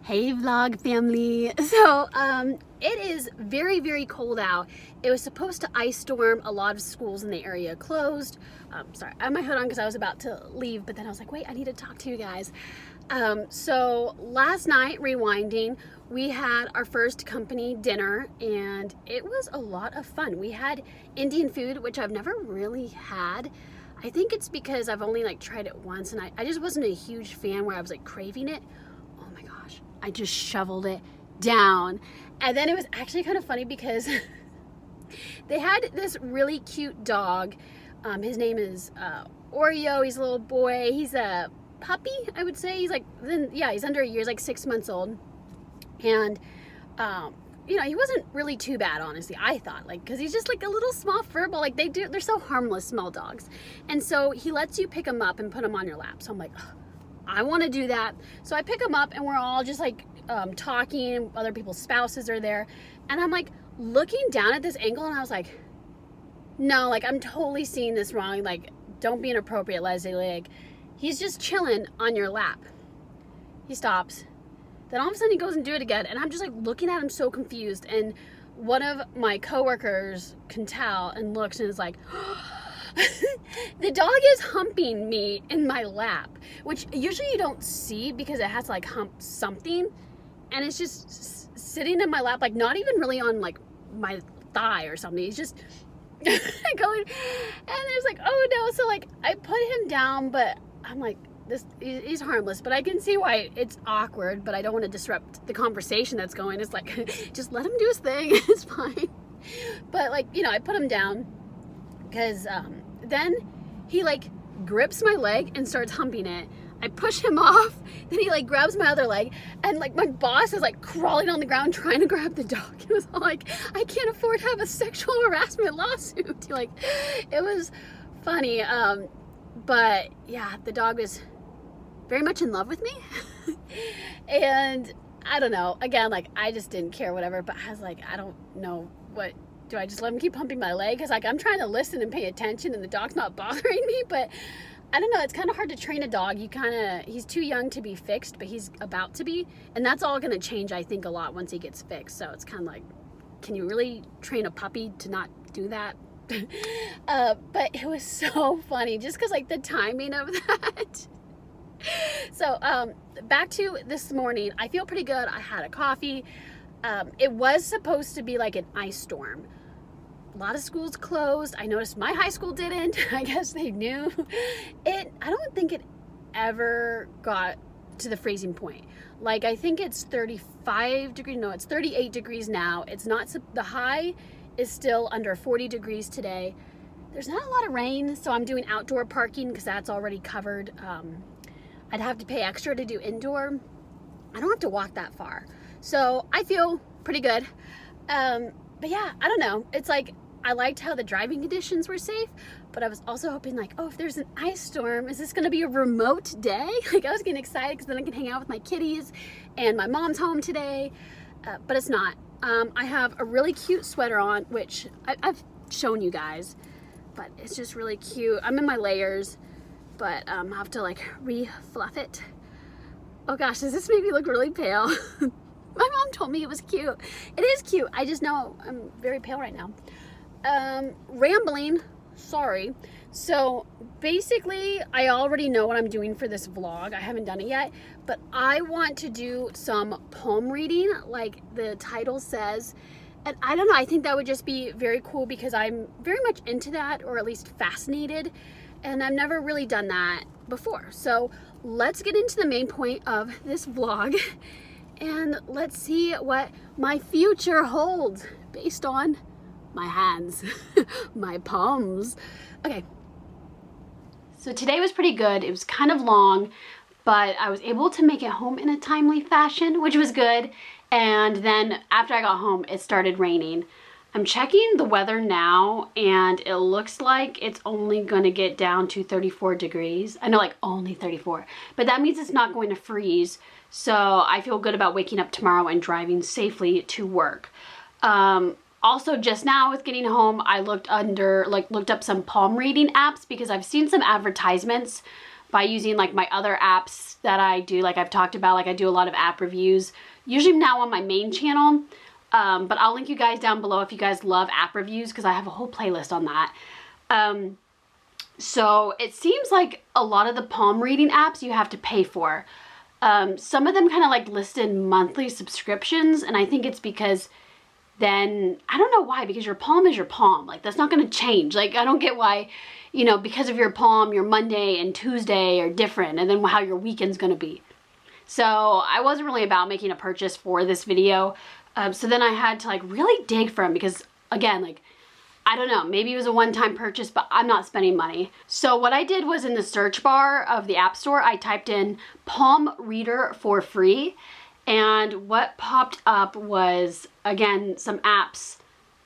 Hey vlog family. So it is very, very cold out. It was supposed to ice storm. A lot of schools in the area closed. Sorry, I had my hood on because I was about to leave, but then I was like, wait, I need to talk to you guys. So last night, rewinding, we had our first company dinner and it was a lot of fun. We had Indian food, which I've never really had. I think it's because I've only tried it once and I just wasn't a huge fan where I was craving it. Oh my gosh, I just shoveled it down. And then it was actually kind of funny because they had this really cute dog. His name is Oreo. He's a little boy. He's a puppy, I would say. He's he's under a year. He's like 6 months old. And he wasn't really too bad, honestly, I thought, because he's just like a little small furball. They're so harmless, small dogs. And so he lets you pick him up and put him on your lap. So I'm like, ugh, I want to do that. So I pick him up and we're all just talking. Other people's spouses are there. And I'm looking down at this angle and I was like, no, I'm totally seeing this wrong. Don't be inappropriate, Lesley. He's just chilling on your lap. He stops. Then all of a sudden he goes and do it again. And I'm just looking at him so confused. And one of my coworkers can tell and looks and is like, the dog is humping me in my lap, which usually you don't see because it has to hump something. And it's just sitting in my lap, not even really on my thigh or something. He's just going, and there's oh no. So I put him down, but I'm he's harmless, but I can see why it's awkward, but I don't want to disrupt the conversation that's going. It's just let him do his thing. It's fine. But I put him down because then he grips my leg and starts humping it. I push him off, then he grabs my other leg, and my boss is crawling on the ground trying to grab the dog. It was all I can't afford to have a sexual harassment lawsuit. It was funny. But yeah, the dog was very much in love with me. And I don't know, again, I just didn't care, whatever, but I was I don't know, what do I just let him keep pumping my leg? Because I'm trying to listen and pay attention and the dog's not bothering me. But I don't know, it's kind of hard to train a dog. He's too young to be fixed, but he's about to be, and that's all going to change, I think, a lot once he gets fixed. So it's kind of can you really train a puppy to not do that? But it was so funny just because the timing of that. So back to this morning, I feel pretty good. I had a coffee. It was supposed to be an ice storm. A lot of schools closed. I noticed my high school didn't. I guess they knew. I don't think it ever got to the freezing point. I think it's 35 degrees. No, it's 38 degrees now. It's not, the high is still under 40 degrees today. There's not a lot of rain, so I'm doing outdoor parking because that's already covered. I'd have to pay extra to do indoor. I don't have to walk that far. So I feel pretty good. But yeah, I don't know. It's I liked how the driving conditions were safe, but I was also hoping oh, if there's an ice storm, is this gonna be a remote day? I was getting excited because then I can hang out with my kitties and my mom's home today, but it's not. I have a really cute sweater on, which I've shown you guys, but it's just really cute. I'm in my layers, but I'll have to re-fluff it. Oh gosh, does this make me look really pale? My mom told me it was cute. It is cute. I just know I'm very pale right now. Rambling, sorry. So basically, I already know what I'm doing for this vlog. I haven't done it yet, but I want to do some poem reading, like the title says. And I don't know, I think that would just be very cool because I'm very much into that, or at least fascinated. And I've never really done that before. So let's get into the main point of this vlog and let's see what my future holds based on my hands, my palms. Okay. So today was pretty good. It was kind of long, but I was able to make it home in a timely fashion, which was good. And then after I got home, it started raining. I'm checking the weather now and it looks like it's only gonna get down to 34 degrees. I know only 34, but that means it's not going to freeze. So I feel good about waking up tomorrow and driving safely to work. Also, just now with getting home, I looked up some palm reading apps because I've seen some advertisements, by using like my other apps that I do, like I've talked about. Like I do a lot of app reviews, usually now on my main channel, but I'll link you guys down below if you guys love app reviews, because I have a whole playlist on that. So it seems like a lot of the palm reading apps you have to pay for. Some of them kind of like listed monthly subscriptions, and I think it's because then, I don't know why, because your palm is your palm. Like that's not going to change. Like I don't get why, you know, because of your palm, your Monday and Tuesday are different, and then how your weekend's going to be. So I wasn't really about making a purchase for this video. So then I had to like really dig for them, because again, like, I don't know, maybe it was a one-time purchase, but I'm not spending money. So what I did was in the search bar of the App Store, I typed in Palm Reader for free. And what popped up was, again, some apps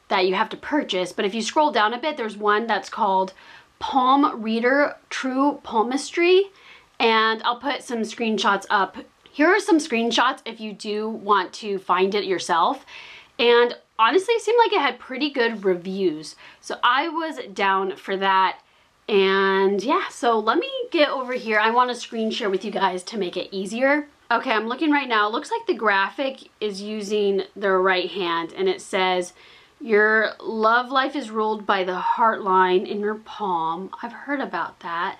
that you have to purchase. But if you scroll down a bit, there's one that's called Palm Reader True Palmistry. And I'll put some screenshots up. Here are some screenshots if you do want to find it yourself. And honestly, it seemed like it had pretty good reviews. So I was down for that. And yeah, so let me get over here. I want to screen share with you guys to make it easier. Okay, I'm looking right now. It looks like the graphic is using the right hand, and it says, your love life is ruled by the heart line in your palm. I've heard about that.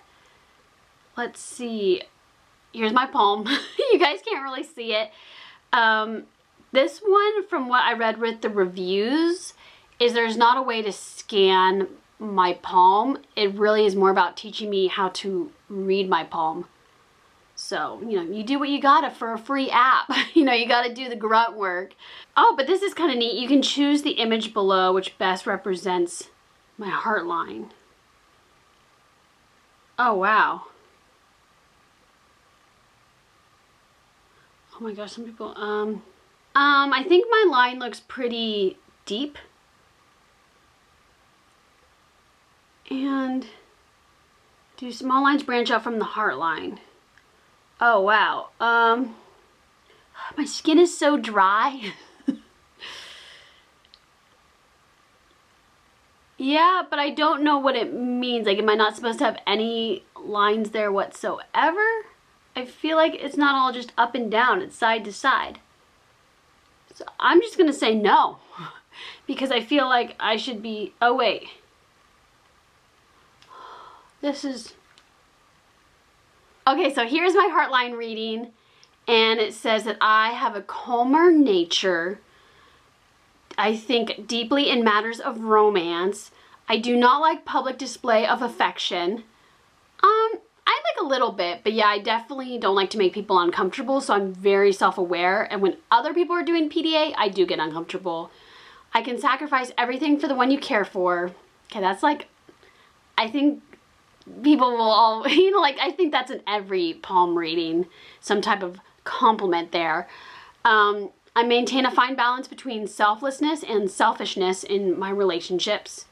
Let's see. Here's my palm. You guys can't really see it. This one, from what I read with the reviews, is there's not a way to scan my palm. It really is more about teaching me how to read my palm. So, you know, you do what you gotta for a free app. You know, you gotta do the grunt work. Oh, but this is kind of neat. You can choose the image below which best represents my heart line. Oh, wow. Oh my gosh, some people, I think my line looks pretty deep. And do small lines branch out from the heart line? Oh, wow. My skin is so dry. Yeah, but I don't know what it means. Like, am I not supposed to have any lines there whatsoever? I feel like it's not all just up and down. It's side to side. So I'm just going to say no. Because I feel like I should be... Oh, wait. This is... Okay, so here's my heartline reading, and it says that I have a calmer nature. I think deeply in matters of romance. I do not like public display of affection. I like a little bit, but yeah, I definitely don't like to make people uncomfortable, so I'm very self-aware, and when other people are doing PDA, I do get uncomfortable. I can sacrifice everything for the one you care for. Okay, that's like, I think... people will all, you know, like, I think that's in every palm reading, some type of compliment there. I maintain a fine balance between selflessness and selfishness in my relationships.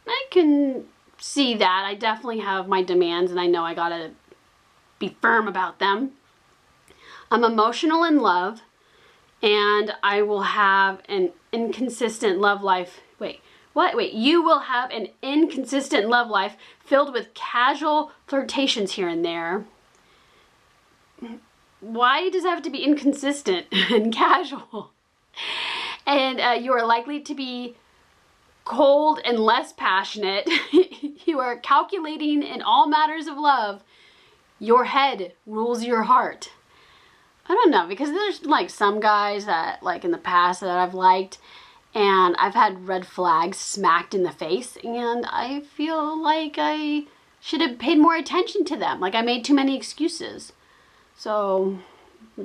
I can see that. I definitely have my demands, and I know I gotta be firm about them. I'm emotional in love, and I will have an inconsistent love life. Wait. What? Wait, you will have an inconsistent love life filled with casual flirtations here and there. Why does it have to be inconsistent and casual? And you are likely to be cold and less passionate. You are calculating in all matters of love. Your head rules your heart. I don't know, because there's like some guys that like in the past that I've liked, and I've had red flags smacked in the face, and I feel like I should have paid more attention to them. Like I made too many excuses. So, I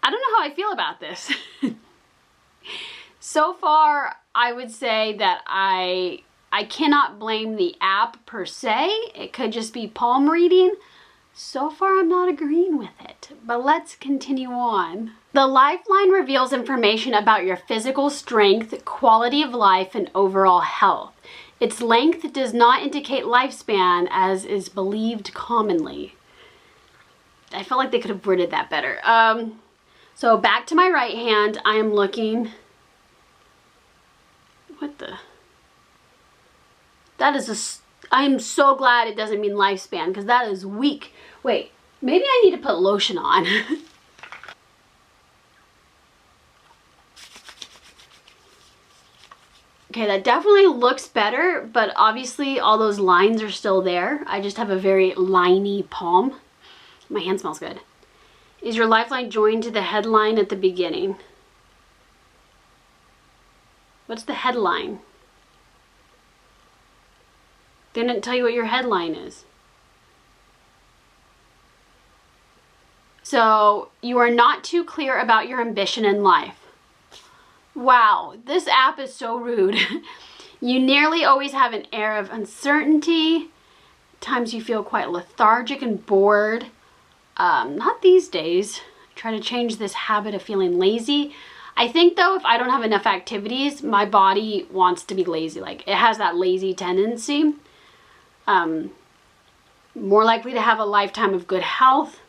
don't know how I feel about this. So far, I would say that I cannot blame the app per se. It could just be palm reading. So far, I'm not agreeing with it, but let's continue on. The lifeline reveals information about your physical strength, quality of life, and overall health. Its length does not indicate lifespan, as is believed commonly. I felt like they could have worded that better. So back to my right hand, I am looking... What the... That is I am so glad it doesn't mean lifespan, because that is weak. Wait, maybe I need to put lotion on. Okay, that definitely looks better, but obviously all those lines are still there. I just have a very liney palm. My hand smells good. Is your lifeline joined to the headline at the beginning? What's the headline? They didn't tell you what your headline is. So you are not too clear about your ambition in life. Wow, this app is so rude. You nearly always have an air of uncertainty. At times you feel quite lethargic and bored. Not these days. I try to change this habit of feeling lazy. I think though, if I don't have enough activities, my body wants to be lazy. Like, it has that lazy tendency. More likely to have a lifetime of good health.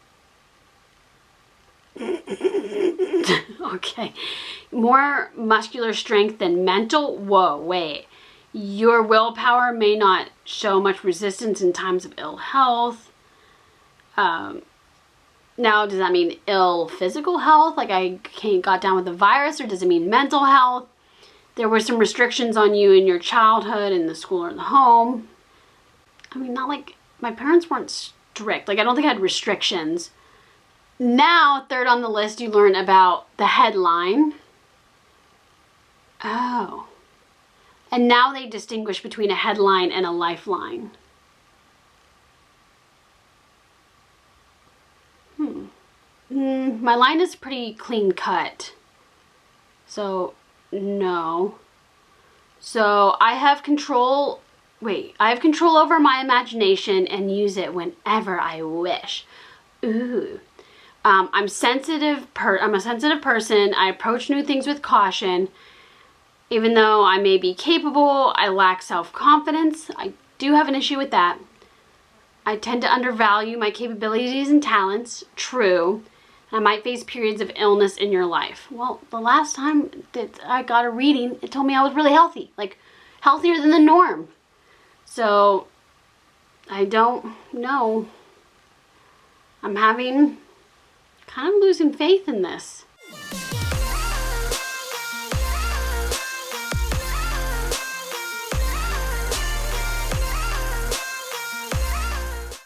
Okay. More muscular strength than mental. Whoa, wait. Your willpower may not show much resistance in times of ill health. Now, does that mean ill physical health? Like I got down with the virus, or does it mean mental health? There were some restrictions on you in your childhood, in the school or in the home. I mean, not like my parents weren't strict. Like, I don't think I had restrictions. Now, third on the list, you learn about the headline. Oh. And now they distinguish between a headline and a lifeline. My line is pretty clean cut. So, no. So, I have control over my imagination and use it whenever I wish. Ooh. I'm a sensitive person. I approach new things with caution. Even though I may be capable, I lack self-confidence. I do have an issue with that. I tend to undervalue my capabilities and talents. True. I might face periods of illness in your life. Well, the last time that I got a reading, it told me I was really healthy. Like, healthier than the norm. So, I don't know. I'm kind of losing faith in this.